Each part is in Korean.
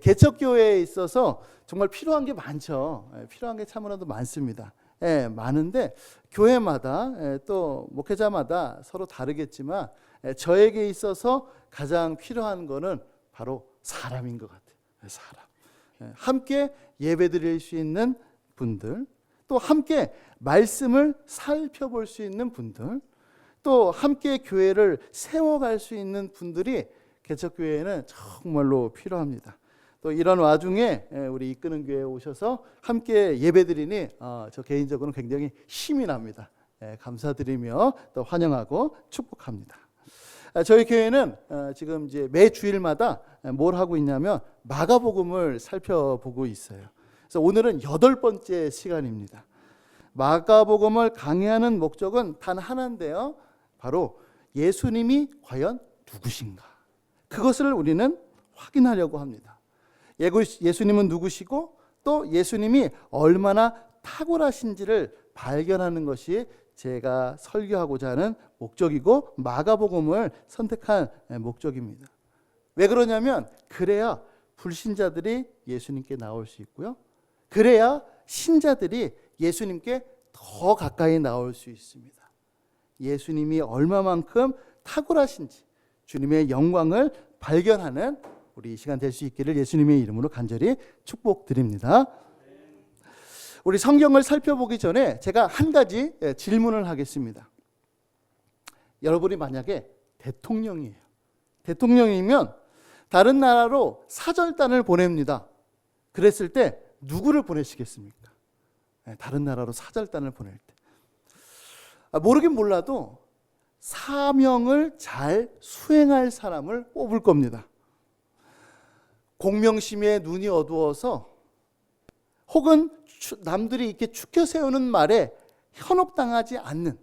개척교회에 있어서 정말 필요한 게 많죠. 필요한 게 참으로도 많습니다. 많은데 교회마다 또 목회자마다 서로 다르겠지만 저에게 있어서 가장 필요한 거는 바로 사람인 것 같아요. 사람. 함께 예배드릴 수 있는 분들, 또 함께 말씀을 살펴볼 수 있는 분들, 또 함께 교회를 세워갈 수 있는 분들이 개척교회에는 정말로 필요합니다. 또 이런 와중에 우리 이끄는 교회에 오셔서 함께 예배드리니 저 개인적으로는 굉장히 힘이 납니다. 감사드리며 또 환영하고 축복합니다. 저희 교회는 지금 이제 매 주일마다 뭘 하고 있냐면 마가복음을 살펴보고 있어요. 그래서 오늘은 8번째 시간입니다. 마가복음을 강의하는 목적은 단 하나인데요. 바로 예수님이 과연 누구신가? 그것을 우리는 확인하려고 합니다. 예수님은 누구시고 또 예수님이 얼마나 탁월하신지를 발견하는 것이 제가 설교하고자 하는 목적이고 마가복음을 선택한 목적입니다. 왜 그러냐면 그래야 불신자들이 예수님께 나올 수 있고요. 그래야 신자들이 예수님께 더 가까이 나올 수 있습니다. 예수님이 얼마만큼 탁월하신지 주님의 영광을 발견하는 우리 이 시간 될 수 있기를 예수님의 이름으로 간절히 축복드립니다. 우리 성경을 살펴보기 전에 제가 한 가지 질문을 하겠습니다. 여러분이 만약에 대통령이에요. 대통령이면 다른 나라로 사절단을 보냅니다. 그랬을 때 누구를 보내시겠습니까? 다른 나라로 사절단을 보낼 때. 모르긴 몰라도 사명을 잘 수행할 사람을 뽑을 겁니다. 공명심에 눈이 어두워서 혹은 남들이 이렇게 추켜 세우는 말에 현혹당하지 않는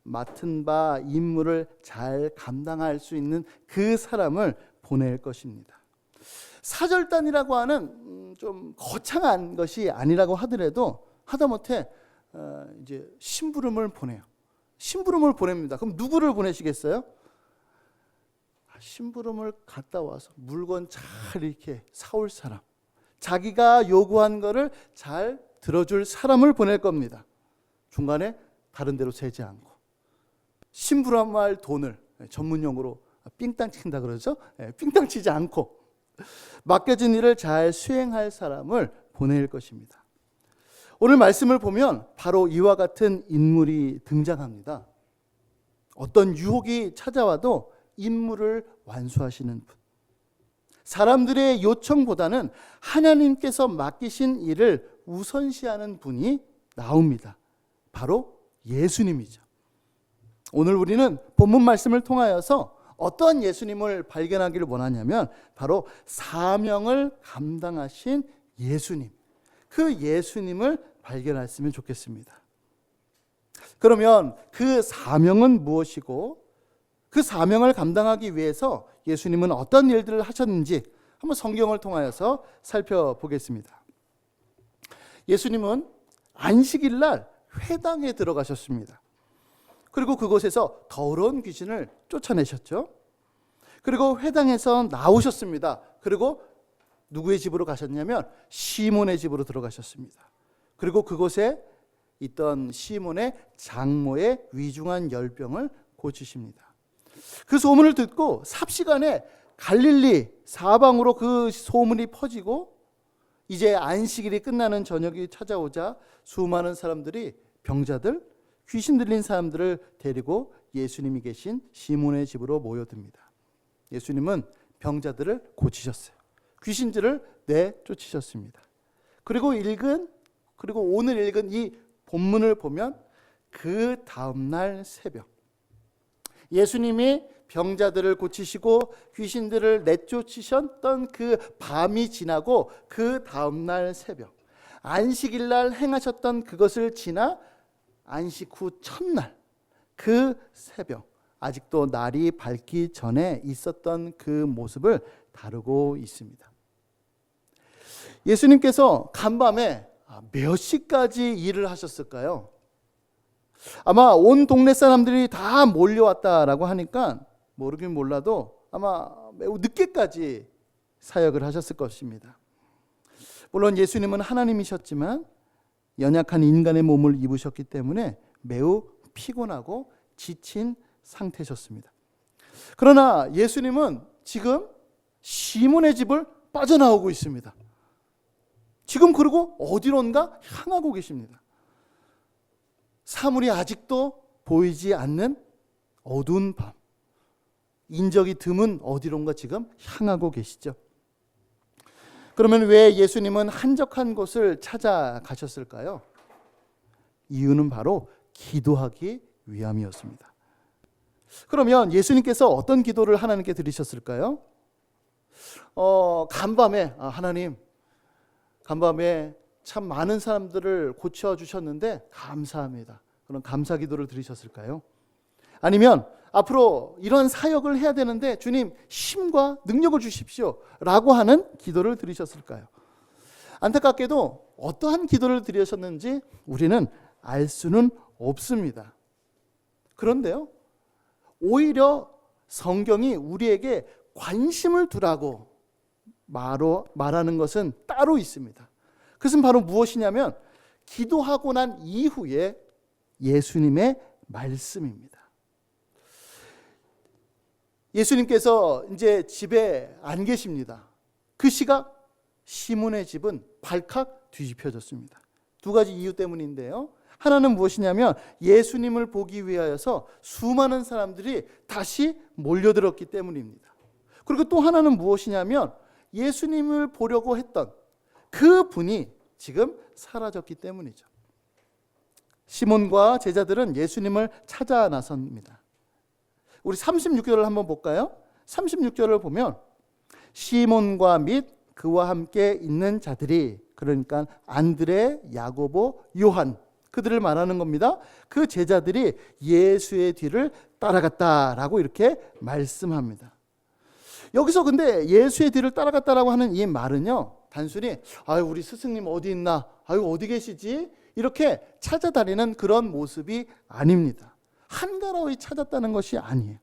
맡은 바 임무를 잘 감당할 수 있는 그 사람을 보낼 것입니다. 사절단이라고 하는 좀 거창한 것이 아니라고 하더라도 하다못해 이제 심부름을 보내요. 심부름을 보냅니다. 그럼 누구를 보내시겠어요? 심부름을 갔다 와서 물건 잘 이렇게 사올 사람, 자기가 요구한 거를 잘 들어줄 사람을 보낼 겁니다. 중간에 다른 데로 새지 않고 심부름할 돈을 전문용어로 삥땅 친다 그러죠. 삥땅 치지 않고 맡겨진 일을 잘 수행할 사람을 보낼 것입니다. 오늘 말씀을 보면 바로 이와 같은 인물이 등장합니다. 어떤 유혹이 찾아와도 임무를 완수하시는 분. 사람들의 요청보다는 하나님께서 맡기신 일을 우선시하는 분이 나옵니다. 바로 예수님이죠. 오늘 우리는 본문 말씀을 통하여서 어떠한 예수님을 발견하기를 원하냐면 바로 사명을 감당하신 예수님, 그 예수님을 발견했으면 좋겠습니다. 그러면 그 사명은 무엇이고 그 사명을 감당하기 위해서 예수님은 어떤 일들을 하셨는지 한번 성경을 통하여서 살펴보겠습니다. 예수님은 안식일 날 회당에 들어가셨습니다. 그리고 그곳에서 더러운 귀신을 쫓아내셨죠. 그리고 회당에서 나오셨습니다. 그리고 누구의 집으로 가셨냐면 시몬의 집으로 들어가셨습니다. 그리고 그곳에 있던 시몬의 장모의 위중한 열병을 고치십니다. 그 소문을 듣고 삽시간에 갈릴리 사방으로 그 소문이 퍼지고 이제 안식일이 끝나는 저녁이 찾아오자 수많은 사람들이 병자들, 귀신 들린 사람들을 데리고 예수님이 계신 시몬의 집으로 모여듭니다. 예수님은 병자들을 고치셨어요. 귀신들을 내쫓으셨습니다. 그리고 오늘 읽은 이 본문을 보면 그 다음날 새벽 예수님이 병자들을 고치시고 귀신들을 내쫓으셨던 그 밤이 지나고 그 다음날 새벽 안식일날 행하셨던 그것을 지나 안식 후 첫날 그 새벽 아직도 날이 밝기 전에 있었던 그 모습을 다루고 있습니다. 예수님께서 간밤에 몇 시까지 일을 하셨을까요? 아마 온 동네 사람들이 다 몰려왔다라고 하니까 모르긴 몰라도 아마 매우 늦게까지 사역을 하셨을 것입니다. 물론 예수님은 하나님이셨지만 연약한 인간의 몸을 입으셨기 때문에 매우 피곤하고 지친 상태셨습니다. 그러나 예수님은 지금 시몬의 집을 빠져나오고 있습니다. 지금 그리고 어디론가 향하고 계십니다. 사물이 아직도 보이지 않는 어두운 밤, 인적이 드문 어디론가 지금 향하고 계시죠. 그러면 왜 예수님은 한적한 곳을 찾아가셨을까요? 이유는 바로 기도하기 위함이었습니다. 그러면 예수님께서 어떤 기도를 하나님께 드리셨을까요? 간밤에 하나님, 간밤에 참 많은 사람들을 고쳐주셨는데 감사합니다. 그런 감사 기도를 드리셨을까요? 아니면 앞으로 이런 사역을 해야 되는데 주님 힘과 능력을 주십시오 라고 하는 기도를 드리셨을까요? 안타깝게도 어떠한 기도를 드리셨는지 우리는 알 수는 없습니다. 그런데요, 오히려 성경이 우리에게 관심을 두라고 말하는 것은 따로 있습니다. 그것은 바로 무엇이냐면 기도하고 난 이후에 예수님의 말씀입니다. 예수님께서 이제 집에 안 계십니다. 그 시각 시몬의 집은 발칵 뒤집혀졌습니다. 두 가지 이유 때문인데요. 하나는 무엇이냐면 예수님을 보기 위하여서 수많은 사람들이 다시 몰려들었기 때문입니다. 그리고 또 하나는 무엇이냐면 예수님을 보려고 했던 그 분이 지금 사라졌기 때문이죠. 시몬과 제자들은 예수님을 찾아 나섭니다. 우리 36절을 한번 볼까요? 36절을 보면 시몬과 및 그와 함께 있는 자들이, 그러니까 안드레, 야고보, 요한, 그들을 말하는 겁니다. 그 제자들이 예수의 뒤를 따라갔다라고 이렇게 말씀합니다. 여기서 근데 예수의 뒤를 따라갔다라고 하는 이 말은요, 단순히 우리 스승님 어디 있나, 어디 계시지, 이렇게 찾아다니는 그런 모습이 아닙니다. 한가로이 찾았다는 것이 아니에요.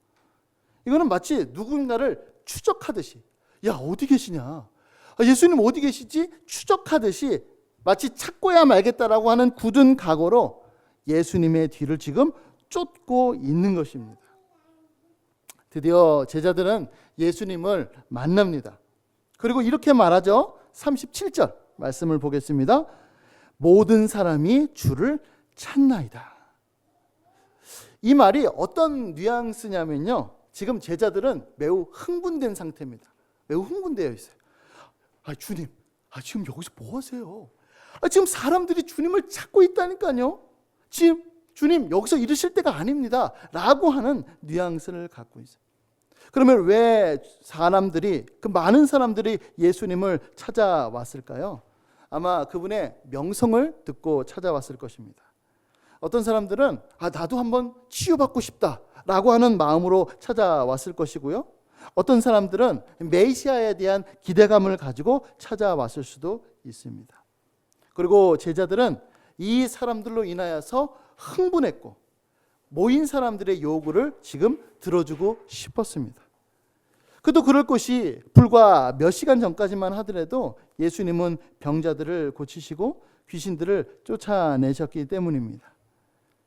이거는 마치 누군가를 추적하듯이, 야 어디 계시냐, 예수님 어디 계시지 추적하듯이 마치 찾고야 말겠다라고 하는 굳은 각오로 예수님의 뒤를 지금 쫓고 있는 것입니다. 드디어 제자들은 예수님을 만납니다. 그리고 이렇게 말하죠. 37절 말씀을 보겠습니다. 모든 사람이 주를 찾나이다. 이 말이 어떤 뉘앙스냐면요, 지금 제자들은 매우 흥분된 상태입니다. 매우 흥분되어 있어요. 주님, 지금 여기서 뭐 하세요? 지금 사람들이 주님을 찾고 있다니까요. 지금 주님 여기서 이러실 때가 아닙니다 라고 하는 뉘앙스를 갖고 있어요. 그러면 왜 그 많은 사람들이 예수님을 찾아왔을까요? 아마 그분의 명성을 듣고 찾아왔을 것입니다. 어떤 사람들은 나도 한번 치유받고 싶다라고 하는 마음으로 찾아왔을 것이고요. 어떤 사람들은 메시아에 대한 기대감을 가지고 찾아왔을 수도 있습니다. 그리고 제자들은 이 사람들로 인하여서 흥분했고 모인 사람들의 요구를 지금 들어주고 싶었습니다. 그도 그럴 것이 불과 몇 시간 전까지만 하더라도 예수님은 병자들을 고치시고 귀신들을 쫓아내셨기 때문입니다.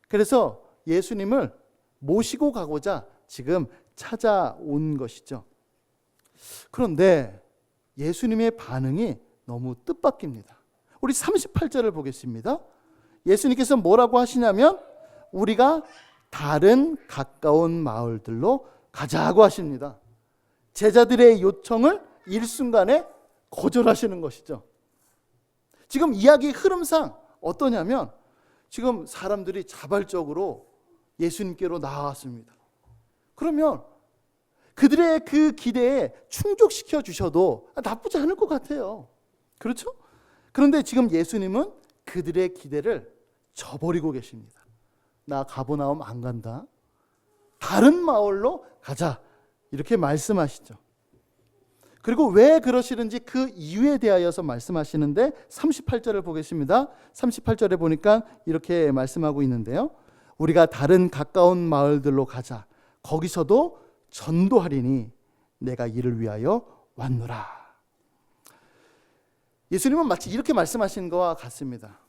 그래서 예수님을 모시고 가고자 지금 찾아온 것이죠. 그런데 예수님의 반응이 너무 뜻밖입니다. 우리 38절을 보겠습니다. 예수님께서 뭐라고 하시냐면 우리가 다른 가까운 마을들로 가자고 하십니다. 제자들의 요청을 일순간에 거절하시는 것이죠. 지금 이야기 흐름상 어떠냐면 지금 사람들이 자발적으로 예수님께로 나왔습니다. 그러면 그들의 그 기대에 충족시켜 주셔도 나쁘지 않을 것 같아요. 그렇죠? 그런데 지금 예수님은 그들의 기대를 저버리고 계십니다. 나 가버나움 안 간다. 다른 마을로 가자. 이렇게 말씀하시죠. 그리고 왜 그러시는지 그 이유에 대하여서 말씀하시는데 38절을 보겠습니다. 38절에 보니까 이렇게 말씀하고 있는데요. 우리가 다른 가까운 마을들로 가자. 거기서도 전도하리니 내가 이를 위하여 왔노라. 예수님은 마치 이렇게 말씀하신 것과 같습니다.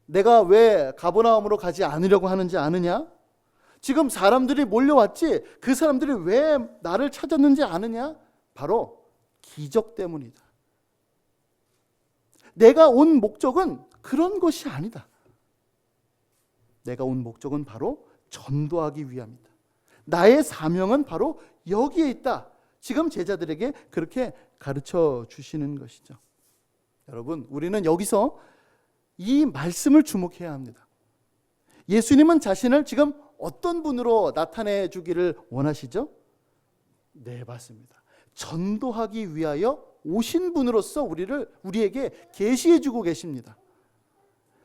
내가 왜 가버나움으로 가지 않으려고 하는지 아느냐? 지금 사람들이 몰려왔지 그 사람들이 왜 나를 찾았는지 아느냐? 바로 기적 때문이다. 내가 온 목적은 그런 것이 아니다. 내가 온 목적은 바로 전도하기 위함이다. 나의 사명은 바로 여기에 있다. 지금 제자들에게 그렇게 가르쳐 주시는 것이죠. 여러분, 우리는 여기서 이 말씀을 주목해야 합니다. 예수님은 자신을 지금 어떤 분으로 나타내 주기를 원하시죠? 네, 맞습니다. 전도하기 위하여 오신 분으로서 우리에게 계시해 주고 계십니다.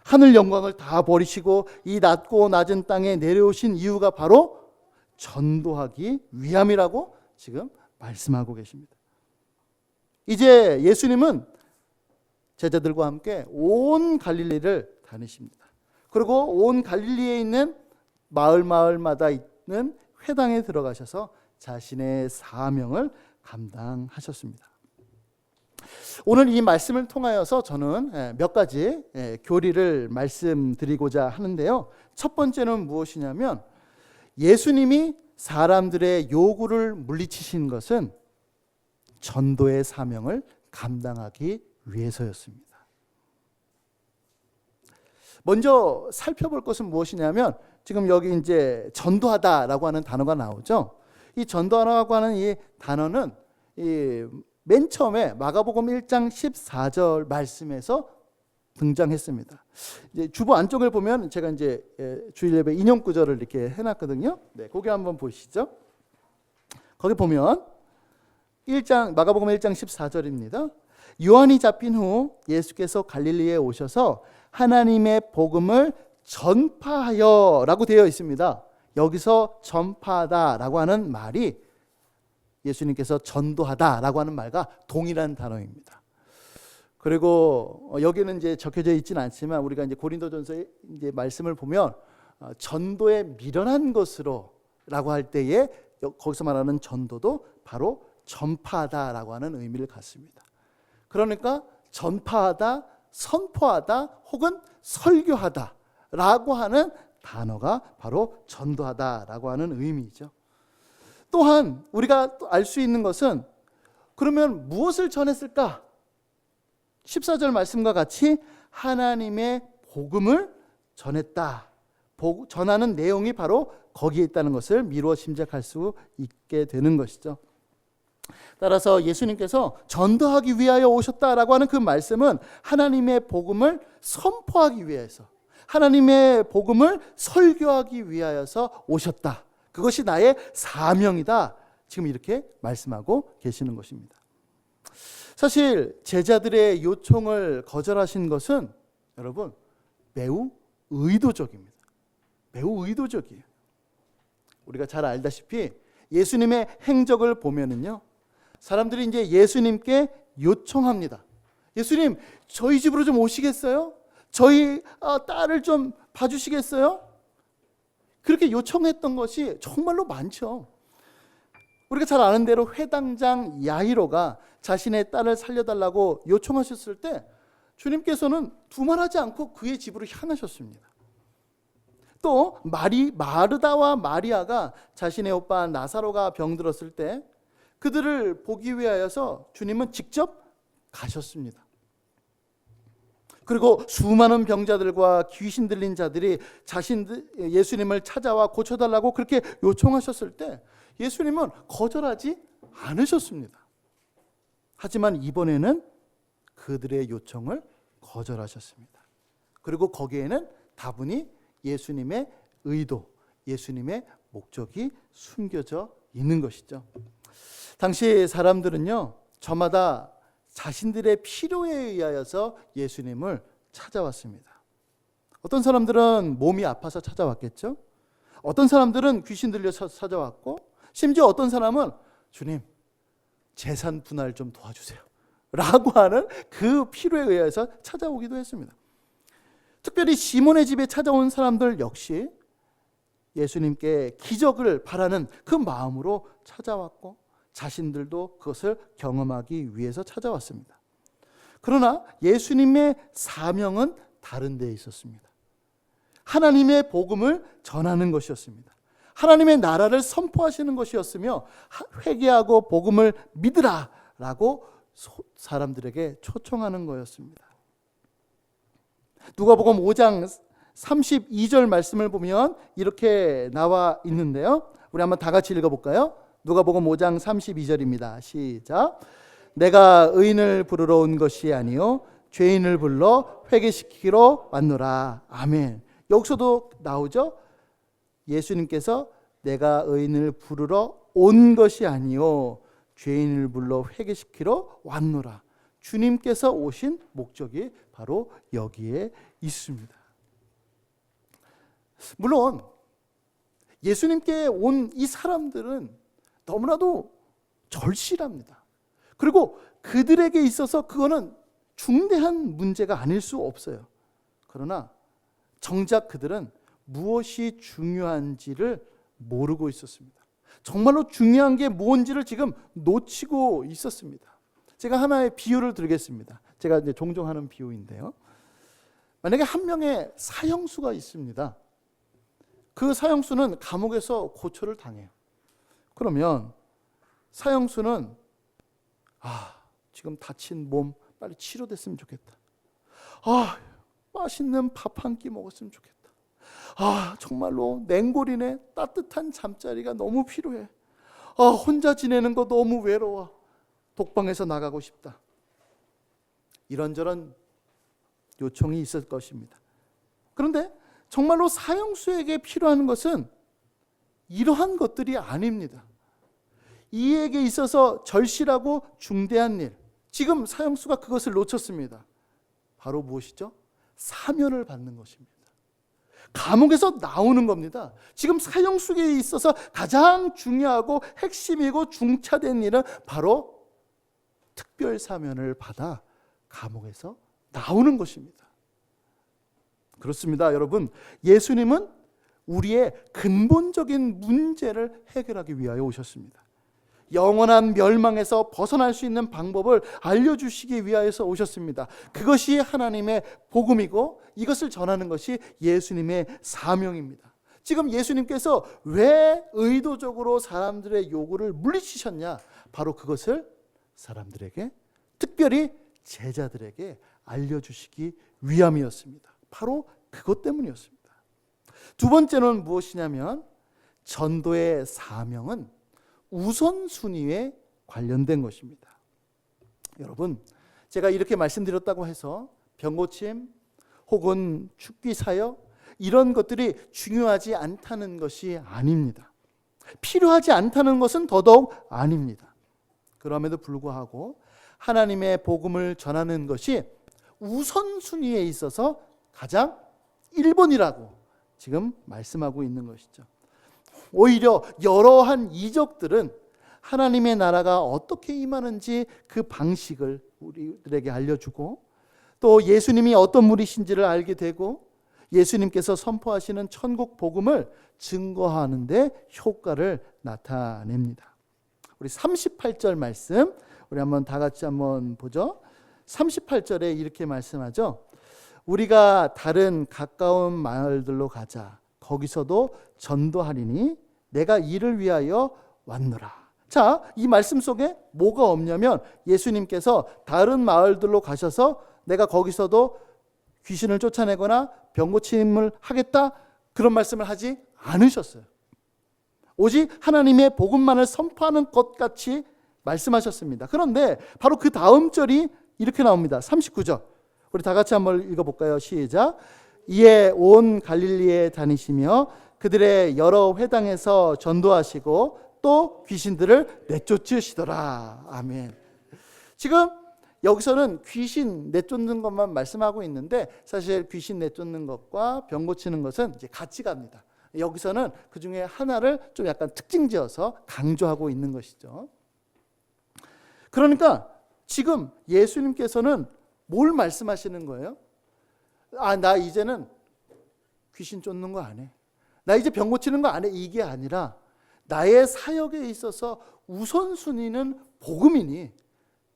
하늘 영광을 다 버리시고 이 낮고 낮은 땅에 내려오신 이유가 바로 전도하기 위함이라고 지금 말씀하고 계십니다. 이제 예수님은 제자들과 함께 온 갈릴리를 다니십니다. 그리고 온 갈릴리에 있는 마을마다 있는 회당에 들어가셔서 자신의 사명을 감당하셨습니다. 오늘 이 말씀을 통하여서 저는 몇 가지 교리를 말씀드리고자 하는데요. 첫 번째는 무엇이냐면 예수님이 사람들의 요구를 물리치신 것은 전도의 사명을 감당하기 위해서였습니다. 먼저 살펴볼 것은 무엇이냐면 지금 여기 이제 전도하다라고 하는 단어가 나오죠. 이 전도하라고 하는 이 단어는 맨 처음에 마가복음 1장 14절 말씀에서 등장했습니다. 이제 주보 안쪽을 보면 제가 이제 주일 예배 인용 구절을 이렇게 해놨거든요. 네, 거기 한번 보시죠. 거기 보면 마가복음 1장 14절입니다. 요한이 잡힌 후 예수께서 갈릴리에 오셔서 하나님의 복음을 전파하여 라고 되어 있습니다. 여기서 전파하다라고 하는 말이 예수님께서 전도하다라고 하는 말과 동일한 단어입니다. 그리고 여기는 이제 적혀져 있지는 않지만 우리가 이제 고린도전서의 이제 말씀을 보면 전도에 미련한 것으로라고 할 때에 거기서 말하는 전도도 바로 전파하다라고 하는 의미를 갖습니다. 그러니까 전파하다, 선포하다 혹은 설교하다라고 하는 단어가 바로 전도하다라고 하는 의미이죠. 또한 우리가 알 수 있는 것은 그러면 무엇을 전했을까? 14절 말씀과 같이 하나님의 복음을 전했다. 전하는 내용이 바로 거기에 있다는 것을 미루어 짐작할 수 있게 되는 것이죠. 따라서 예수님께서 전도하기 위하여 오셨다라고 하는 그 말씀은 하나님의 복음을 선포하기 위해서, 하나님의 복음을 설교하기 위하여서 오셨다. 그것이 나의 사명이다. 지금 이렇게 말씀하고 계시는 것입니다. 사실 제자들의 요청을 거절하신 것은 여러분 매우 의도적입니다. 매우 의도적이에요. 우리가 잘 알다시피 예수님의 행적을 보면은요, 사람들이 이제 예수님께 요청합니다. 예수님, 저희 집으로 좀 오시겠어요? 저희 딸을 좀 봐주시겠어요? 그렇게 요청했던 것이 정말로 많죠. 우리가 잘 아는 대로 회당장 야이로가 자신의 딸을 살려달라고 요청하셨을 때 주님께서는 두말하지 않고 그의 집으로 향하셨습니다. 또 마르다와 마리아가 자신의 오빠 나사로가 병들었을 때 그들을 보기 위하여서 주님은 직접 가셨습니다. 그리고 수많은 병자들과 귀신 들린 자들이 예수님을 찾아와 고쳐달라고 그렇게 요청하셨을 때 예수님은 거절하지 않으셨습니다. 하지만 이번에는 그들의 요청을 거절하셨습니다. 그리고 거기에는 다분히 예수님의 의도, 예수님의 목적이 숨겨져 있는 것이죠. 당시 사람들은요, 저마다 자신들의 필요에 의하여서 예수님을 찾아왔습니다. 어떤 사람들은 몸이 아파서 찾아왔겠죠. 어떤 사람들은 귀신 들려서 찾아왔고, 심지어 어떤 사람은 주님, 재산 분할 좀 도와주세요 라고 하는 그 필요에 의해서 찾아오기도 했습니다. 특별히 시몬의 집에 찾아온 사람들 역시 예수님께 기적을 바라는 그 마음으로 찾아왔고 자신들도 그것을 경험하기 위해서 찾아왔습니다. 그러나 예수님의 사명은 다른 데에 있었습니다. 하나님의 복음을 전하는 것이었습니다. 하나님의 나라를 선포하시는 것이었으며 회개하고 복음을 믿으라 라고 사람들에게 초청하는 거였습니다. 누가복음 5장 32절 말씀을 보면 이렇게 나와 있는데요. 우리 한번 다 같이 읽어볼까요? 누가복음 5장 32절입니다. 시작. 내가 의인을 부르러 온 것이 아니요 죄인을 불러 회개시키러 왔노라. 아멘. 여기서도 나오죠. 예수님께서 내가 의인을 부르러 온 것이 아니요 죄인을 불러 회개시키러 왔노라. 주님께서 오신 목적이 바로 여기에 있습니다. 물론 예수님께 온 이 사람들은 너무나도 절실합니다. 그리고 그들에게 있어서 그거는 중대한 문제가 아닐 수 없어요. 그러나 정작 그들은 무엇이 중요한지를 모르고 있었습니다. 정말로 중요한 게 뭔지를 지금 놓치고 있었습니다. 제가 하나의 비유를 드리겠습니다. 제가 이제 종종 하는 비유인데요. 만약에 한 명의 사형수가 있습니다. 그 사형수는 감옥에서 고초를 당해요. 그러면 사형수는 지금 다친 몸 빨리 치료됐으면 좋겠다. 맛있는 밥 한 끼 먹었으면 좋겠다. 정말로 냉골이네. 따뜻한 잠자리가 너무 필요해. 혼자 지내는 거 너무 외로워. 독방에서 나가고 싶다. 이런저런 요청이 있을 것입니다. 그런데 정말로 사형수에게 필요한 것은 이러한 것들이 아닙니다. 이에게 있어서 절실하고 중대한 일, 지금 사형수가 그것을 놓쳤습니다. 바로 무엇이죠? 사면을 받는 것입니다. 감옥에서 나오는 겁니다. 지금 사형수에 있어서 가장 중요하고 핵심이고 중차된 일은 바로 특별 사면을 받아 감옥에서 나오는 것입니다. 그렇습니다, 여러분. 예수님은 우리의 근본적인 문제를 해결하기 위하여 오셨습니다. 영원한 멸망에서 벗어날 수 있는 방법을 알려주시기 위하여서 오셨습니다. 그것이 하나님의 복음이고 이것을 전하는 것이 예수님의 사명입니다. 지금 예수님께서 왜 의도적으로 사람들의 요구를 물리치셨냐? 바로 그것을 사람들에게, 특별히 제자들에게 알려주시기 위함이었습니다. 바로 그것 때문이었습니다. 두 번째는 무엇이냐면 전도의 사명은 우선순위에 관련된 것입니다. 여러분, 제가 이렇게 말씀드렸다고 해서 병고침 혹은 축기 사역 이런 것들이 중요하지 않다는 것이 아닙니다. 필요하지 않다는 것은 더더욱 아닙니다. 그럼에도 불구하고 하나님의 복음을 전하는 것이 우선순위에 있어서 가장 1번이라고 지금 말씀하고 있는 것이죠. 오히려 여러한 이적들은 하나님의 나라가 어떻게 임하는지 그 방식을 우리들에게 알려주고 또 예수님이 어떤 분이신지를 알게 되고 예수님께서 선포하시는 천국 복음을 증거하는 데 효과를 나타냅니다. 우리 38절 말씀 우리 한번 다 같이 한번 보죠. 38절에 이렇게 말씀하죠. 우리가 다른 가까운 마을들로 가자. 거기서도 전도하리니 내가 이를 위하여 왔노라. 자, 이 말씀 속에 뭐가 없냐면 예수님께서 다른 마을들로 가셔서 내가 거기서도 귀신을 쫓아내거나 병고침을 하겠다 그런 말씀을 하지 않으셨어요. 오직 하나님의 복음만을 선포하는 것 같이 말씀하셨습니다. 그런데 바로 그 다음 절이 이렇게 나옵니다. 39절. 우리 다 같이 한번 읽어볼까요? 시작. 이에 온 갈릴리에 다니시며 그들의 여러 회당에서 전도하시고 또 귀신들을 내쫓으시더라. 아멘. 지금 여기서는 귀신 내쫓는 것만 말씀하고 있는데 사실 귀신 내쫓는 것과 병 고치는 것은 이제 같이 갑니다. 여기서는 그 중에 하나를 좀 약간 특징지어서 강조하고 있는 것이죠. 그러니까 지금 예수님께서는 뭘 말씀하시는 거예요? 나 이제는 귀신 쫓는 거 안 해. 나 이제 병 고치는 거 안 해. 이게 아니라 나의 사역에 있어서 우선순위는 복음이니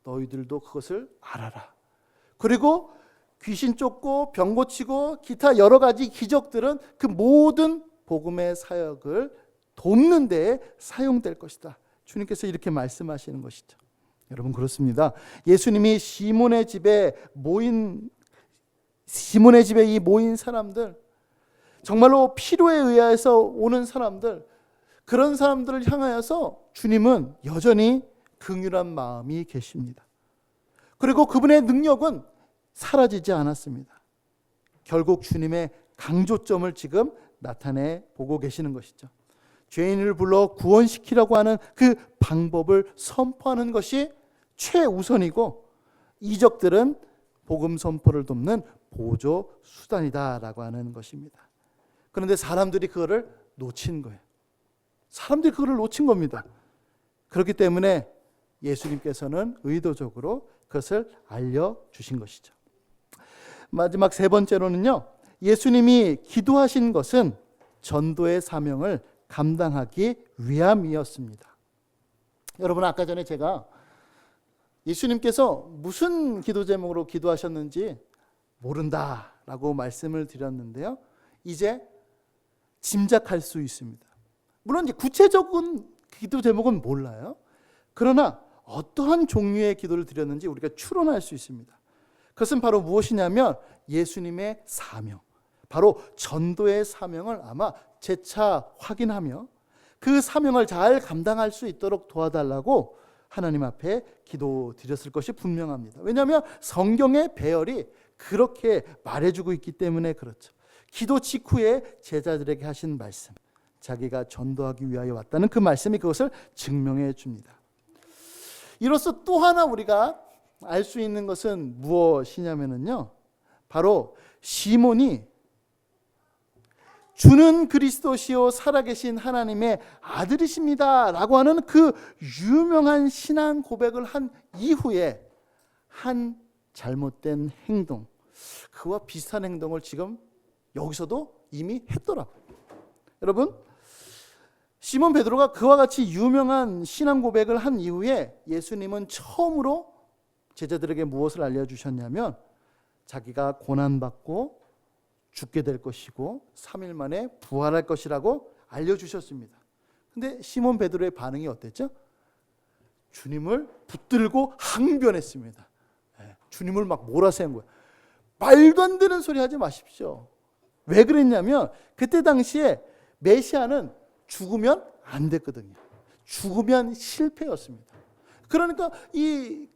너희들도 그것을 알아라. 그리고 귀신 쫓고 병 고치고 기타 여러 가지 기적들은 그 모든 복음의 사역을 돕는 데에 사용될 것이다. 주님께서 이렇게 말씀하시는 것이죠. 여러분, 그렇습니다. 예수님이 시몬의 집에 이 모인 사람들, 정말로 필요에 의해서 오는 사람들, 그런 사람들을 향하여서 주님은 여전히 긍휼한 마음이 계십니다. 그리고 그분의 능력은 사라지지 않았습니다. 결국 주님의 강조점을 지금 나타내 보고 계시는 것이죠. 죄인을 불러 구원시키려고 하는 그 방법을 선포하는 것이 최우선이고, 이적들은 복음 선포를 돕는 보조 수단이다라고 하는 것입니다. 그런데 사람들이 그거를 놓친 거예요. 사람들이 그거를 놓친 겁니다. 그렇기 때문에 예수님께서는 의도적으로 그것을 알려주신 것이죠. 마지막 세 번째로는요, 예수님이 기도하신 것은 전도의 사명을 감당하기 위함이었습니다. 여러분, 아까 전에 제가 예수님께서 무슨 기도 제목으로 기도하셨는지 모른다라고 말씀을 드렸는데요, 이제 짐작할 수 있습니다. 물론 이제 구체적인 기도 제목은 몰라요. 그러나 어떠한 종류의 기도를 드렸는지 우리가 추론할 수 있습니다. 그것은 바로 무엇이냐면 예수님의 사명, 바로 전도의 사명을 아마 재차 확인하며 그 사명을 잘 감당할 수 있도록 도와달라고 하나님 앞에 기도드렸을 것이 분명합니다. 왜냐하면 성경의 배열이 그렇게 말해주고 있기 때문에 그렇죠. 기도 직후에 제자들에게 하신 말씀, 자기가 전도하기 위하여 왔다는 그 말씀이 그것을 증명해 줍니다. 이로써 또 하나 우리가 알 수 있는 것은 무엇이냐면요, 바로 시몬이 주는 그리스도시요 살아계신 하나님의 아들이십니다 라고 하는 그 유명한 신앙 고백을 한 이후에 한 잘못된 행동, 그와 비슷한 행동을 지금 여기서도 이미 했더라고요. 여러분, 시몬 베드로가 그와 같이 유명한 신앙 고백을 한 이후에 예수님은 처음으로 제자들에게 무엇을 알려주셨냐면 자기가 고난받고 죽게 될 것이고 3일 만에 부활할 것이라고 알려주셨습니다. 근데 시몬 베드로의 반응이 어땠죠? 주님을 붙들고 항변했습니다. 주님을 막 몰아세운 거예요. 말도 안 되는 소리 하지 마십시오. 왜 그랬냐면 그때 당시에 메시아는 죽으면 안 됐거든요. 죽으면 실패였습니다. 그러니까 이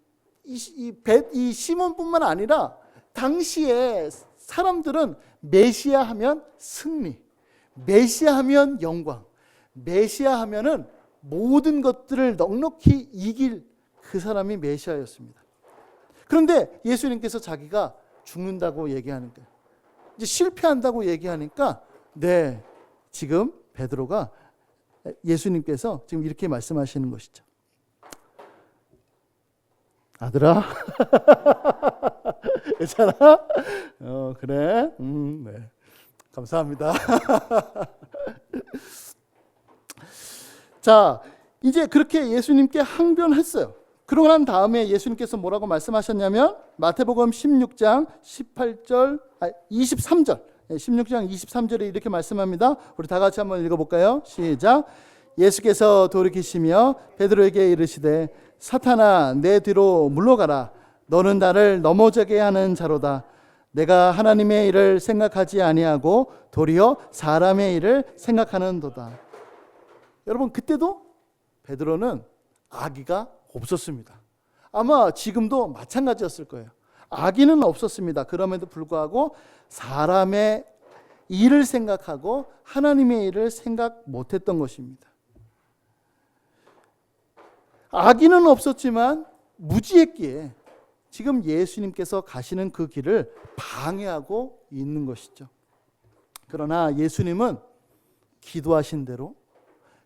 시몬뿐만 아니라 당시에 사람들은 메시아 하면 승리, 메시아 하면 영광, 메시아 하면은 모든 것들을 넉넉히 이길 그 사람이 메시아였습니다. 그런데 예수님께서 자기가 죽는다고 얘기하니까, 이제 실패한다고 얘기하니까, 네, 지금 베드로가, 예수님께서 지금 이렇게 말씀하시는 것이죠. 아들아, 괜찮아? 그래? 네. 감사합니다. 자, 이제 그렇게 예수님께 항변했어요. 그러고 난 다음에 예수님께서 뭐라고 말씀하셨냐면 마태복음 16장 23절 16장 23절에 이렇게 말씀합니다. 우리 다 같이 한번 읽어볼까요? 시작. 예수께서 돌이키시며 베드로에게 이르시되 사탄아 내 뒤로 물러가라. 너는 나를 넘어지게 하는 자로다. 내가 하나님의 일을 생각하지 아니하고 도리어 사람의 일을 생각하는도다. 여러분, 그때도 베드로는 악의가 없었습니다. 아마 지금도 마찬가지였을 거예요. 악의는 없었습니다. 그럼에도 불구하고 사람의 일을 생각하고 하나님의 일을 생각 못했던 것입니다. 악의는 없었지만 무지했기에 지금 예수님께서 가시는 그 길을 방해하고 있는 것이죠. 그러나 예수님은 기도하신 대로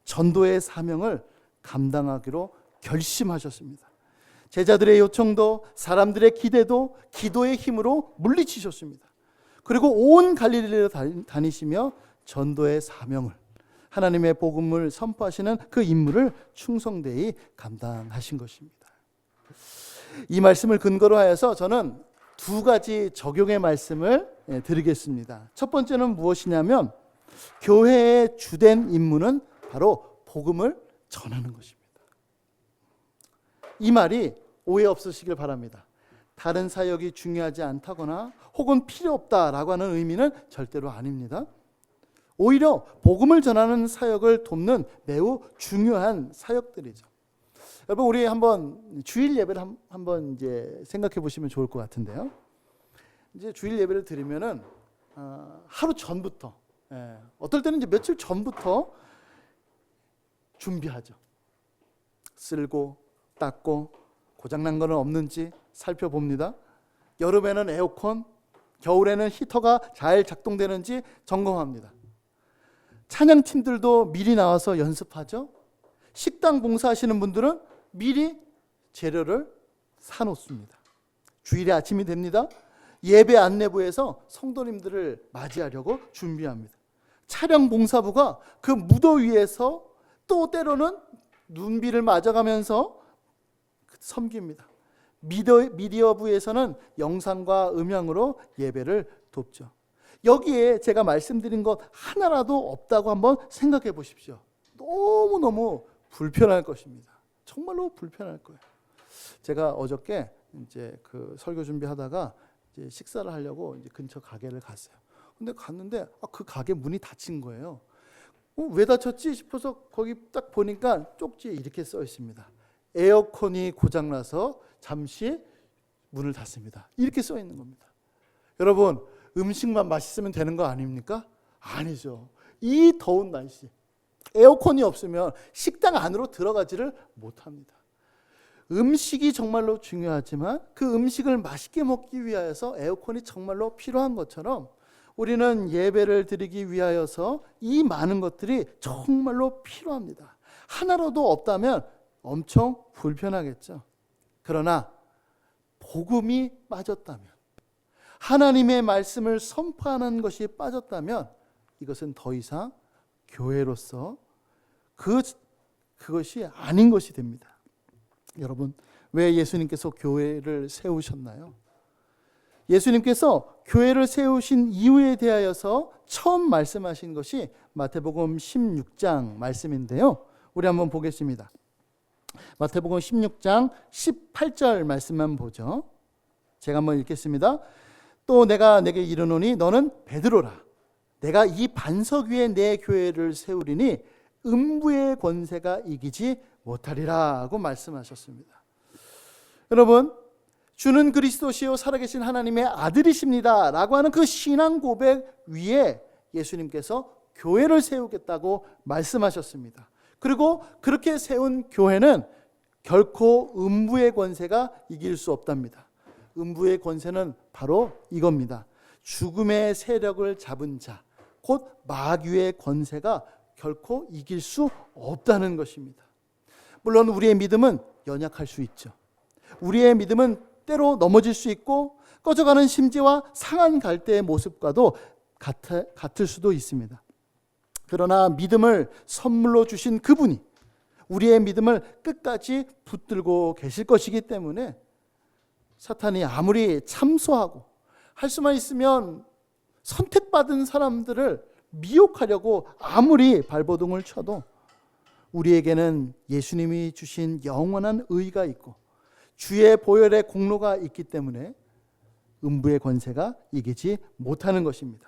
전도의 사명을 감당하기로 결심하셨습니다. 제자들의 요청도 사람들의 기대도 기도의 힘으로 물리치셨습니다. 그리고 온 갈릴리를 다니시며 전도의 사명을, 하나님의 복음을 선포하시는 그 임무를 충성되이 감당하신 것입니다. 이 말씀을 근거로 하여서 저는 두 가지 적용의 말씀을 드리겠습니다. 첫 번째는 무엇이냐면 교회의 주된 임무는 바로 복음을 전하는 것입니다. 이 말이 오해 없으시길 바랍니다. 다른 사역이 중요하지 않다거나 혹은 필요 없다라고 하는 의미는 절대로 아닙니다. 오히려 복음을 전하는 사역을 돕는 매우 중요한 사역들이죠. 여러분, 우리 한번 주일 예배를 한번 이제 생각해 보시면 좋을 것 같은데요. 이제 주일 예배를 드리면은 하루 전부터, 어떨 때는 이제 며칠 전부터 준비하죠. 쓸고 닦고 고장난 거는 없는지 살펴봅니다. 여름에는 에어컨, 겨울에는 히터가 잘 작동되는지 점검합니다. 찬양팀들도 미리 나와서 연습하죠. 식당 봉사하시는 분들은 미리 재료를 사놓습니다. 주일에 아침이 됩니다. 예배 안내부에서 성도님들을 맞이하려고 준비합니다. 차량 봉사부가 그 무더위에서 또 때로는 눈비를 맞아가면서 섬깁니다. 미디어부에서는 영상과 음향으로 예배를 돕죠. 여기에 제가 말씀드린 것 하나라도 없다고 한번 생각해 보십시오. 너무너무 불편할 것입니다. 정말로 불편할 거예요. 제가 어저께 이제 그 설교 준비하다가 이제 식사를 하려고 이제 근처 가게를 갔어요. 근데 갔는데 그 가게 문이 닫힌 거예요. 왜 닫혔지 싶어서 거기 딱 보니까 쪽지에 이렇게 써 있습니다. 에어컨이 고장나서 잠시 문을 닫습니다. 이렇게 써 있는 겁니다. 여러분, 음식만 맛있으면 되는 거 아닙니까? 아니죠. 이 더운 날씨, 에어컨이 없으면 식당 안으로 들어가지를 못합니다. 음식이 정말로 중요하지만 그 음식을 맛있게 먹기 위하여서 에어컨이 정말로 필요한 것처럼 우리는 예배를 드리기 위하여서 이 많은 것들이 정말로 필요합니다. 하나라도 없다면 엄청 불편하겠죠. 그러나 복음이 빠졌다면, 하나님의 말씀을 선포하는 것이 빠졌다면 이것은 더 이상 교회로서 그것이 아닌 것이 됩니다. 여러분, 왜 예수님께서 교회를 세우셨나요? 예수님께서 교회를 세우신 이유에 대하여서 처음 말씀하신 것이 마태복음 16장 말씀인데요. 우리 한번 보겠습니다. 마태복음 16장 18절 말씀만 보죠. 제가 한번 읽겠습니다. 또 내가 내게 이르노니 너는 베드로라. 내가 이 반석 위에 내 교회를 세우리니 음부의 권세가 이기지 못하리라 하고 말씀하셨습니다. 여러분, 주는 그리스도시요 살아계신 하나님의 아들이십니다 라고 하는 그 신앙 고백 위에 예수님께서 교회를 세우겠다고 말씀하셨습니다. 그리고 그렇게 세운 교회는 결코 음부의 권세가 이길 수 없답니다. 음부의 권세는 바로 이겁니다. 죽음의 세력을 잡은 자, 곧 마귀의 권세가 결코 이길 수 없다는 것입니다. 물론 우리의 믿음은 연약할 수 있죠. 우리의 믿음은 때로 넘어질 수 있고 꺼져가는 심지와 상한 갈대의 모습과도 같을 수도 있습니다. 그러나 믿음을 선물로 주신 그분이 우리의 믿음을 끝까지 붙들고 계실 것이기 때문에 사탄이 아무리 참소하고 할 수만 있으면 선택받은 사람들을 미혹하려고 아무리 발버둥을 쳐도 우리에게는 예수님이 주신 영원한 의가 있고 주의 보혈의 공로가 있기 때문에 음부의 권세가 이기지 못하는 것입니다.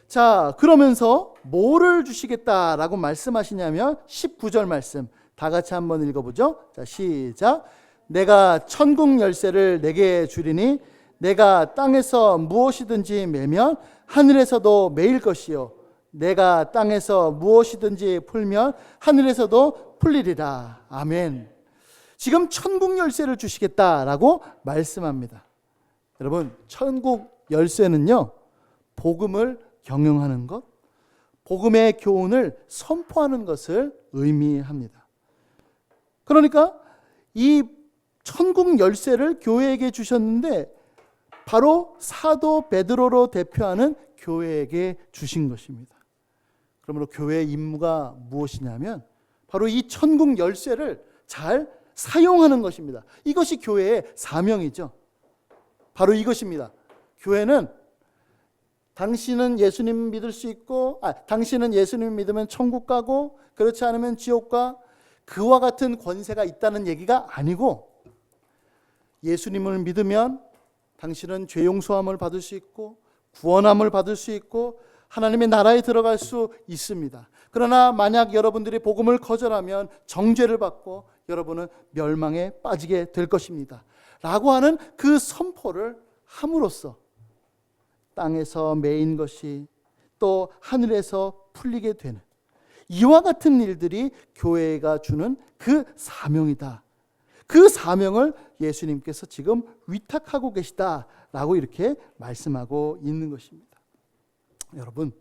자, 그러면서 뭐를 주시겠다라고 말씀하시냐면 19절 말씀 다 같이 한번 읽어보죠. 자, 시작. 내가 천국 열쇠를 내게 주리니 내가 땅에서 무엇이든지 매면 하늘에서도 매일 것이요 내가 땅에서 무엇이든지 풀면 하늘에서도 풀리리라. 아멘. 지금 천국 열쇠를 주시겠다라고 말씀합니다. 여러분, 천국 열쇠는요, 복음을 경영하는 것, 복음의 교훈을 선포하는 것을 의미합니다. 그러니까 이 천국 열쇠를 교회에게 주셨는데 바로 사도 베드로로 대표하는 교회에게 주신 것입니다. 그러므로 교회의 임무가 무엇이냐면 바로 이 천국 열쇠를 잘 사용하는 것입니다. 이것이 교회의 사명이죠. 바로 이것입니다. 교회는 당신은 예수님 믿을 수 있고, 당신은 예수님 믿으면 천국 가고 그렇지 않으면 지옥 가, 그와 같은 권세가 있다는 얘기가 아니고, 예수님을 믿으면 당신은 죄 용서함을 받을 수 있고 구원함을 받을 수 있고 하나님의 나라에 들어갈 수 있습니다. 그러나 만약 여러분들이 복음을 거절하면 정죄를 받고 여러분은 멸망에 빠지게 될 것입니다. 라고 하는 그 선포를 함으로써 땅에서 매인 것이 또 하늘에서 풀리게 되는 이와 같은 일들이 교회가 주는 그 사명이다. 그 사명을 예수님께서 지금 위탁하고 계시다라고 이렇게 말씀하고 있는 것입니다. 여러분,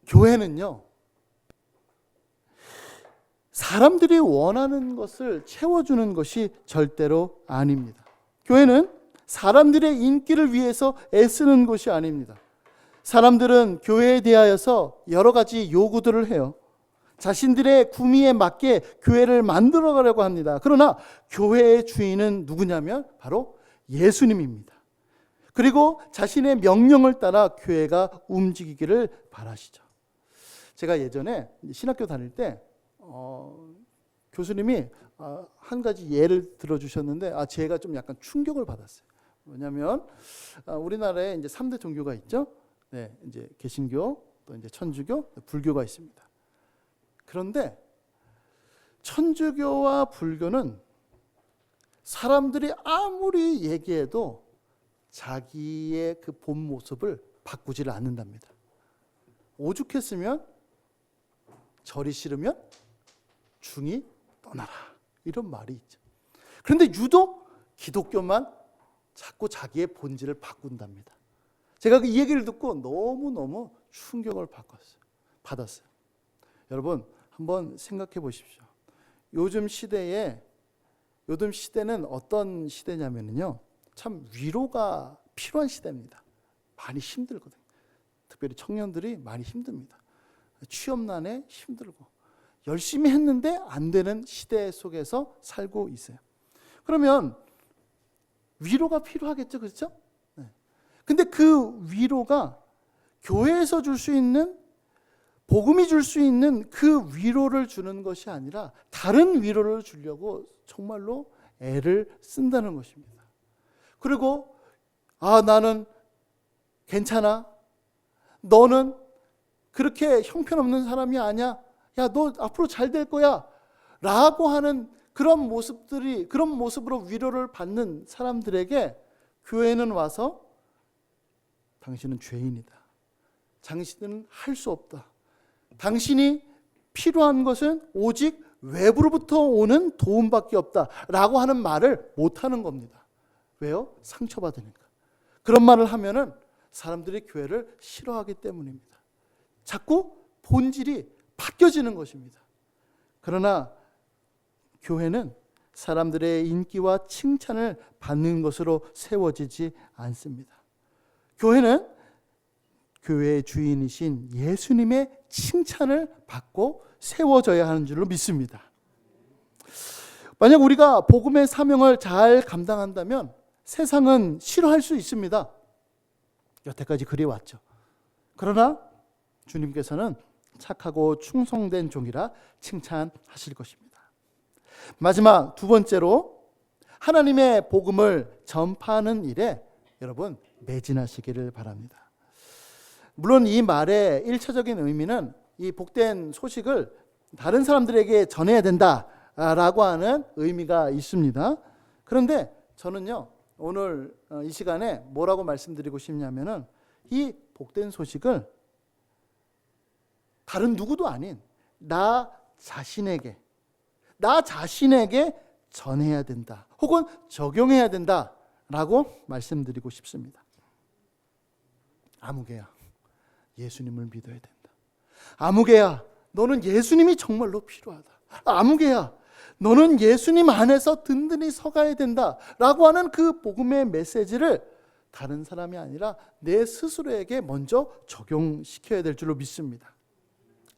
교회는요, 사람들이 원하는 것을 채워주는 것이 절대로 아닙니다. 교회는 사람들의 인기를 위해서 애쓰는 것이 아닙니다. 사람들은 교회에 대하여서 여러 가지 요구들을 해요. 자신들의 구미에 맞게 교회를 만들어 가려고 합니다. 그러나 교회의 주인은 누구냐면 바로 예수님입니다. 그리고 자신의 명령을 따라 교회가 움직이기를 바라시죠. 제가 예전에 신학교 다닐 때 교수님이 한 가지 예를 들어주셨는데 제가 좀 약간 충격을 받았어요. 왜냐하면 우리나라에 이제 3대 종교가 있죠. 네, 이제 개신교, 또 이제 천주교, 불교가 있습니다. 그런데 천주교와 불교는 사람들이 아무리 얘기해도 자기의 그 본 모습을 바꾸지를 않는답니다. 오죽했으면 절이 싫으면 중이 떠나라, 이런 말이 있죠. 그런데 유독 기독교만 자꾸 자기의 본질을 바꾼답니다. 제가 이 얘기를 듣고 너무너무 충격을 받았어요. 여러분, 한번 생각해 보십시오. 요즘 시대는 어떤 시대냐면요, 참 위로가 필요한 시대입니다. 많이 힘들거든요. 특별히 청년들이 많이 힘듭니다. 취업난에 힘들고 열심히 했는데 안 되는 시대 속에서 살고 있어요. 그러면 위로가 필요하겠죠, 그렇죠? 네. 근데 그 위로가 교회에서 줄 수 있는, 복음이 줄 수 있는 그 위로를 주는 것이 아니라 다른 위로를 주려고 정말로 애를 쓴다는 것입니다. 그리고 나는 괜찮아, 너는 그렇게 형편없는 사람이 아니야, 야, 너 앞으로 잘 될 거야 라고 하는 그런 모습으로 위로를 받는 사람들에게 교회는 와서 당신은 죄인이다, 당신은 할 수 없다, 당신이 필요한 것은 오직 외부로부터 오는 도움밖에 없다 라고 하는 말을 못하는 겁니다. 왜요? 상처받으니까. 그런 말을 하면은 사람들이 교회를 싫어하기 때문입니다. 자꾸 본질이 바뀌어지는 것입니다. 그러나 교회는 사람들의 인기와 칭찬을 받는 것으로 세워지지 않습니다. 교회는 교회의 주인이신 예수님의 칭찬을 받고 세워져야 하는 줄로 믿습니다. 만약 우리가 복음의 사명을 잘 감당한다면 세상은 싫어할 수 있습니다. 여태까지 그리 왔죠. 그러나 주님께서는 착하고 충성된 종이라 칭찬하실 것입니다. 마지막 두 번째로, 하나님의 복음을 전파하는 일에 여러분 매진하시기를 바랍니다. 물론 이 말의 1차적인 의미는 이 복된 소식을 다른 사람들에게 전해야 된다라고 하는 의미가 있습니다. 그런데 저는요, 오늘 이 시간에 뭐라고 말씀드리고 싶냐면은 이 복된 소식을 다른 누구도 아닌 나 자신에게 전해야 된다, 혹은 적용해야 된다라고 말씀드리고 싶습니다. 아무개야, 예수님을 믿어야 된다. 아무개야, 너는 예수님이 정말로 필요하다. 아무개야, 너는 예수님 안에서 든든히 서가야 된다라고 하는 그 복음의 메시지를 다른 사람이 아니라 내 스스로에게 먼저 적용시켜야 될 줄로 믿습니다.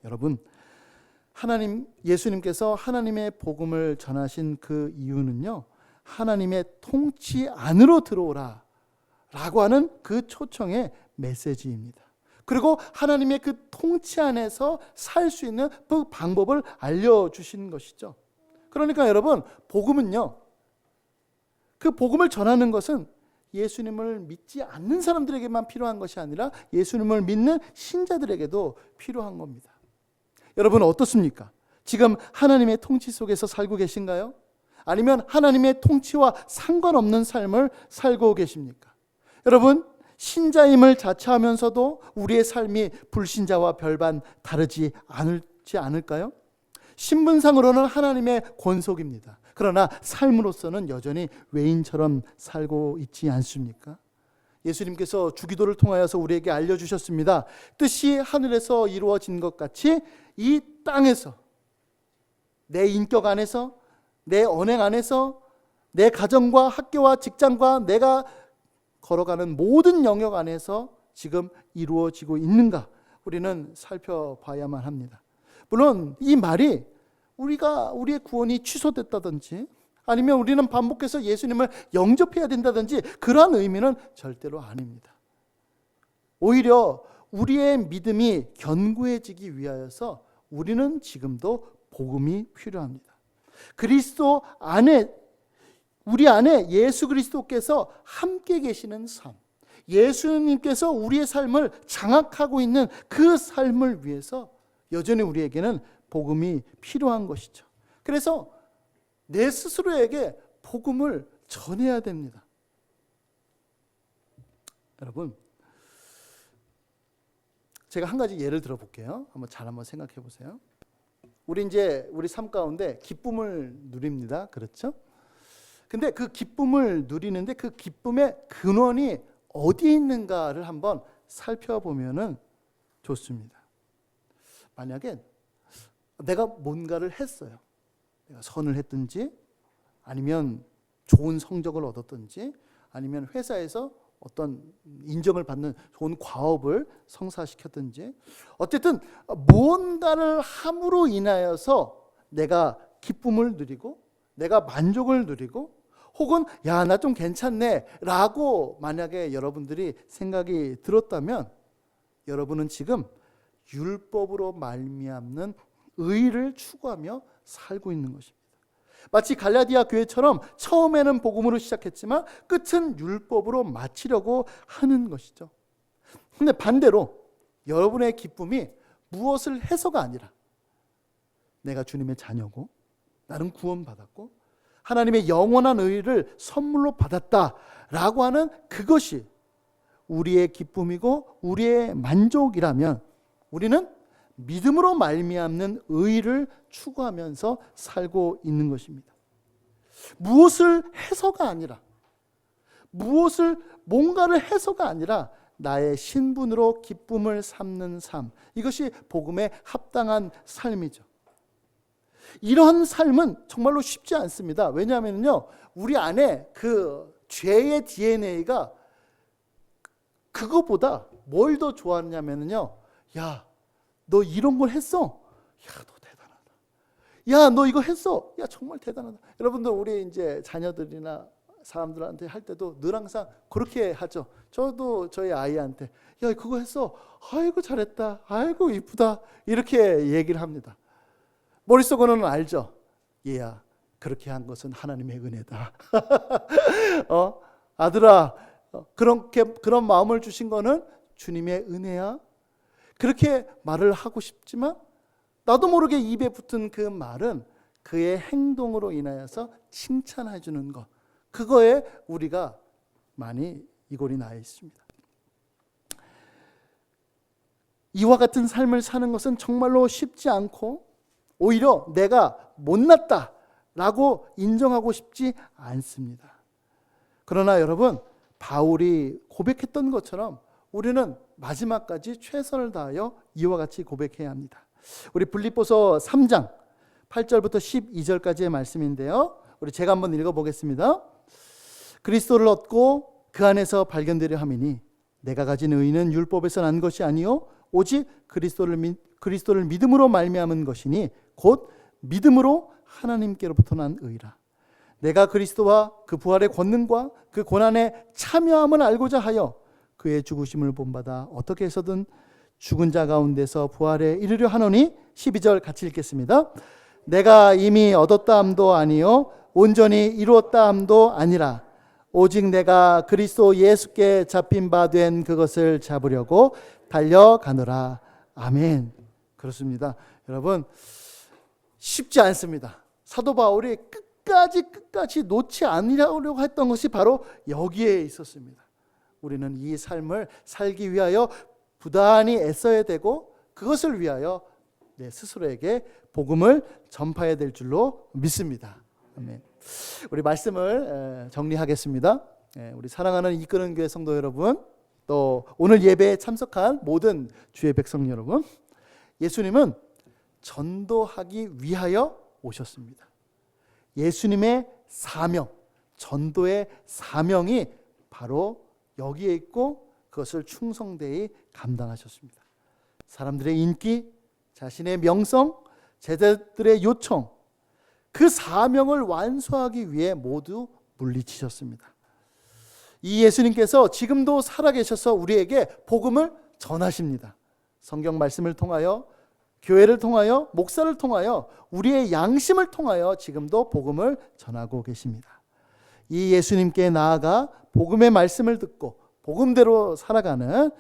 여러분, 예수님께서 하나님의 복음을 전하신 그 이유는요, 하나님의 통치 안으로 들어오라 라고 하는 그 초청의 메시지입니다. 그리고 하나님의 그 통치 안에서 살 수 있는 그 방법을 알려주신 것이죠. 그러니까 여러분, 복음은요, 그 복음을 전하는 것은 예수님을 믿지 않는 사람들에게만 필요한 것이 아니라 예수님을 믿는 신자들에게도 필요한 겁니다. 여러분 어떻습니까? 지금 하나님의 통치 속에서 살고 계신가요? 아니면 하나님의 통치와 상관없는 삶을 살고 계십니까? 여러분, 신자임을 자처하면서도 우리의 삶이 불신자와 별반 다르지 않을까요? 신분상으로는 하나님의 권속입니다. 그러나 삶으로서는 여전히 외인처럼 살고 있지 않습니까? 예수님께서 주기도를 통하여서 우리에게 알려주셨습니다. 뜻이 하늘에서 이루어진 것 같이 이 땅에서, 내 인격 안에서, 내 언행 안에서, 내 가정과 학교와 직장과 내가 걸어가는 모든 영역 안에서 지금 이루어지고 있는가, 우리는 살펴봐야만 합니다. 물론 이 말이 우리의 구원이 취소됐다든지 아니면 우리는 반복해서 예수님을 영접해야 된다든지 그러한 의미는 절대로 아닙니다. 오히려 우리의 믿음이 견고해지기 위하여서 우리는 지금도 복음이 필요합니다. 그리스도 안에, 우리 안에 예수 그리스도께서 함께 계시는 삶, 예수님께서 우리의 삶을 장악하고 있는 그 삶을 위해서 여전히 우리에게는 복음이 필요한 것이죠. 그래서 내 스스로에게 복음을 전해야 됩니다. 여러분, 제가 한 가지 예를 들어 볼게요. 한번 생각해 보세요. 우리 삶 가운데 기쁨을 누립니다. 그렇죠? 근데 그 기쁨을 누리는데 그 기쁨의 근원이 어디에 있는가를 한번 살펴보면은 좋습니다. 만약에 내가 뭔가를 했어요. 내가 선을 했든지 아니면 좋은 성적을 얻었든지 아니면 회사에서 어떤 인정을 받는 좋은 과업을 성사시켰든지 어쨌든 무언가를 함으로 인하여서 내가 기쁨을 누리고 내가 만족을 누리고 혹은 야, 나 좀 괜찮네 라고 만약에 여러분들이 생각이 들었다면 여러분은 지금 율법으로 말미암는 의를 추구하며 살고 있는 것입니다. 마치 갈라디아 교회처럼 처음에는 복음으로 시작했지만 끝은 율법으로 마치려고 하는 것이죠. 근데 반대로 여러분의 기쁨이 무엇을 해서가 아니라 내가 주님의 자녀고 나는 구원받았고 하나님의 영원한 의를 선물로 받았다라고 하는 그것이 우리의 기쁨이고 우리의 만족이라면 우리는 믿음으로 말미암는 의를 추구하면서 살고 있는 것입니다. 무엇을 해서가 아니라 뭔가를 해서가 아니라 나의 신분으로 기쁨을 삼는 삶, 이것이 복음에 합당한 삶이죠. 이런 삶은 정말로 쉽지 않습니다. 왜냐하면요, 우리 안에 그 죄의 DNA가 그거보다 뭘 더 좋아하냐면요, 야, 너 이런 걸 했어? 야, 너 대단하다. 야, 너 이거 했어? 야, 정말 대단하다. 여러분들 우리 이제 자녀들이나 사람들한테 할 때도 늘 항상 그렇게 하죠. 저도 저희 아이한테 야, 그거 했어? 아이고 잘했다. 아이고 이쁘다. 이렇게 얘기를 합니다. 머릿속으로는 알죠. 얘야, 그렇게 한 것은 하나님의 은혜다. 아들아, 그런 마음을 주신 거는 주님의 은혜야. 그렇게 말을 하고 싶지만 나도 모르게 입에 붙은 그 말은 그의 행동으로 인하여서 칭찬해 주는 것, 그거에 우리가 많이 이골이 나 있습니다. 이와 같은 삶을 사는 것은 정말로 쉽지 않고 오히려 내가 못났다라고 인정하고 싶지 않습니다. 그러나 여러분, 바울이 고백했던 것처럼 우리는 마지막까지 최선을 다하여 이와 같이 고백해야 합니다. 우리 빌립보서 3장 8절부터 12절까지의 말씀인데요, 우리 제가 한번 읽어보겠습니다. 그리스도를 얻고 그 안에서 발견되려 함이니 내가 가진 의는 율법에서 난 것이 아니요 오직 그리스도를 믿음으로 말미암은 것이니 곧 믿음으로 하나님께로부터 난 의라. 내가 그리스도와 그 부활의 권능과 그 고난의 참여함을 알고자 하여 그의 죽으심을 본받아 어떻게 해서든 죽은 자 가운데서 부활에 이르려 하노니. 12절 같이 읽겠습니다. 내가 이미 얻었다 함도 아니요 온전히 이루었다 함도 아니라 오직 내가 그리스도 예수께 잡힌 바 된 그것을 잡으려고 달려가노라. 아멘. 그렇습니다. 여러분, 쉽지 않습니다. 사도 바울이 끝까지 놓지 않으려고 했던 것이 바로 여기에 있었습니다. 우리는 이 삶을 살기 위하여 부단히 애써야 되고 그것을 위하여 내 스스로에게 복음을 전파해야 될 줄로 믿습니다. 아멘. 우리 말씀을 정리하겠습니다. 우리 사랑하는 이끄는 교회 성도 여러분, 또 오늘 예배에 참석한 모든 주의 백성 여러분, 예수님은 전도하기 위하여 오셨습니다. 예수님의 사명, 전도의 사명이 바로 여기에 있고 그것을 충성되이 감당하셨습니다. 사람들의 인기, 자신의 명성, 제자들의 요청, 그 사명을 완수하기 위해 모두 물리치셨습니다. 이 예수님께서 지금도 살아계셔서 우리에게 복음을 전하십니다. 성경 말씀을 통하여, 교회를 통하여, 목사를 통하여, 우리의 양심을 통하여 지금도 복음을 전하고 계십니다. 이 예수님께 나아가 복음의 말씀을 듣고 복음대로 살아가는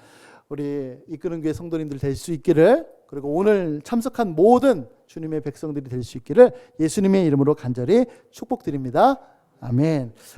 우리 이끄는 교회 성도님들 될 수 있기를, 그리고 오늘 참석한 모든 주님의 백성들이 될 수 있기를 예수님의 이름으로 간절히 축복드립니다. 아멘.